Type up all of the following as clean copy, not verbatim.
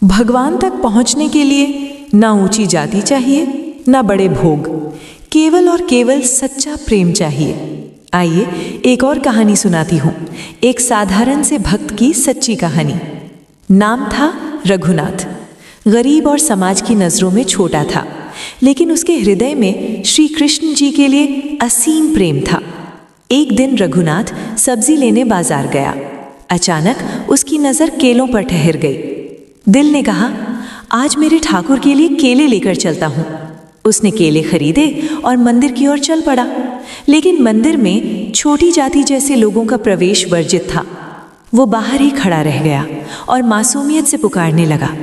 भगवान तक पहुंचने के लिए ना ऊंची जाति चाहिए, ना बड़े भोग, केवल और केवल सच्चा प्रेम चाहिए। आइए एक और कहानी सुनाती हूँ, एक साधारण से भक्त की सच्ची कहानी। नाम था रघुनाथ। गरीब और समाज की नज़रों में छोटा था, लेकिन उसके हृदय में श्री कृष्ण जी के लिए असीम प्रेम था। एक दिन रघुनाथ सब्जी लेने बाजार गया। अचानक उसकी नज़र केलों पर ठहर गई। दिल ने कहा, आज मेरे ठाकुर के लिए केले लेकर चलता हूँ। उसने केले खरीदे और मंदिर की ओर चल पड़ा। लेकिन मंदिर में छोटी जाति जैसे लोगों का प्रवेश वर्जित था। वो बाहर ही खड़ा रह गया और मासूमियत से पुकारने लगा,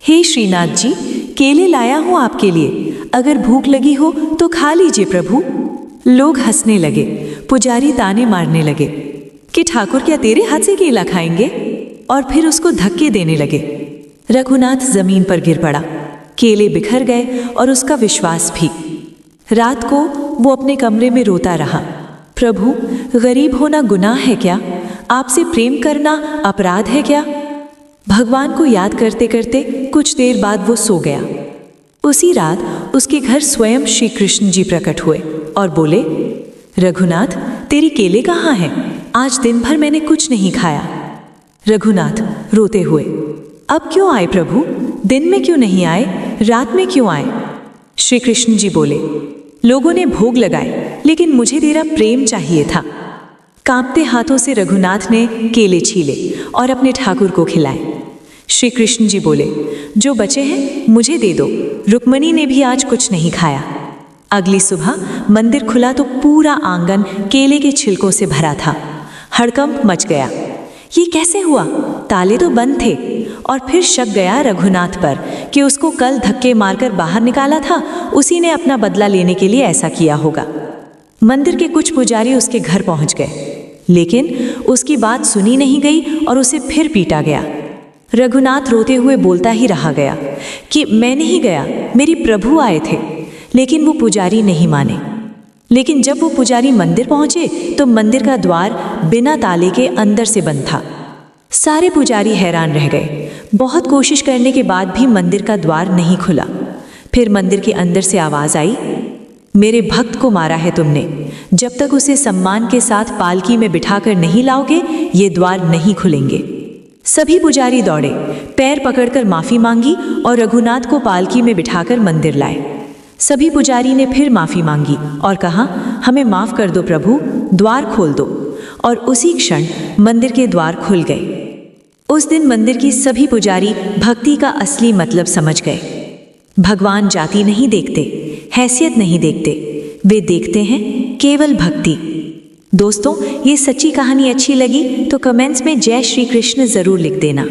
हे श्रीनाथ जी, केले लाया हूँ आपके लिए, अगर भूख लगी हो तो खा लीजिए प्रभु। लोग हंसने लगे, पुजारी ताने मारने लगे कि ठाकुर क्या तेरे हाथ से केला खाएंगे, और फिर उसको धक्के देने लगे। रघुनाथ जमीन पर गिर पड़ा, केले बिखर गए और उसका विश्वास भी। रात को वो अपने कमरे में रोता रहा, प्रभु, गरीब होना गुनाह है क्या? आपसे प्रेम करना अपराध है क्या? भगवान को याद करते करते कुछ देर बाद वो सो गया। उसी रात उसके घर स्वयं श्री कृष्ण जी प्रकट हुए और बोले, रघुनाथ, तेरी केले कहाँ हैं? आज दिन भर मैंने कुछ नहीं खाया। रघुनाथ रोते हुए, अब क्यों आए प्रभु? दिन में क्यों नहीं आए? रात में क्यों आए? श्री कृष्ण जी बोले, लोगों ने भोग लगाए, लेकिन मुझे तेरा प्रेम चाहिए था। कांपते हाथों से रघुनाथ ने केले छीले और अपने ठाकुर को खिलाए। श्री कृष्ण जी बोले, जो बचे हैं मुझे दे दो। रुक्मणी ने भी आज कुछ नहीं खाया। अगली सुबह मंदिर खुला तो पूरा आंगन केले के छिलकों से भरा था। हड़कंप मच गया, ये कैसे हुआ? ताले तो बंद थे। और फिर शक गया रघुनाथ पर कि उसको कल धक्के मारकर बाहर निकाला था, उसी ने अपना बदला लेने के लिए ऐसा किया होगा। मंदिर के कुछ पुजारी उसके घर पहुंच गए, लेकिन उसकी बात सुनी नहीं गई और उसे फिर पीटा गया। रघुनाथ रोते हुए बोलता ही रहा गया कि मैं नहीं गया, मेरी प्रभु आए थे। लेकिन वो पुजारी नहीं माने। लेकिन जब वो पुजारी मंदिर पहुंचे तो मंदिर का द्वार बिना ताले के अंदर से बंद था। सारे पुजारी हैरान रह गए। बहुत कोशिश करने के बाद भी मंदिर का द्वार नहीं खुला। फिर मंदिर के अंदर से आवाज आई, मेरे भक्त को मारा है तुमने। जब तक उसे सम्मान के साथ पालकी में बिठाकर नहीं लाओगे, ये द्वार नहीं खुलेंगे। सभी पुजारी दौड़े, पैर पकड़कर माफी मांगी और रघुनाथ को पालकी में बिठाकर मंदिर लाए। सभी पुजारी ने फिर माफी मांगी और कहा, हमें माफ कर दो प्रभु, द्वार खोल दो। और उसी क्षण मंदिर के द्वार खुल गए। उस दिन मंदिर की सभी पुजारी भक्ति का असली मतलब समझ गए। भगवान जाति नहीं देखते, हैसियत नहीं देखते, वे देखते हैं केवल भक्ति। दोस्तों, ये सच्ची कहानी अच्छी लगी तो कमेंट्स में जय श्री कृष्ण जरूर लिख देना।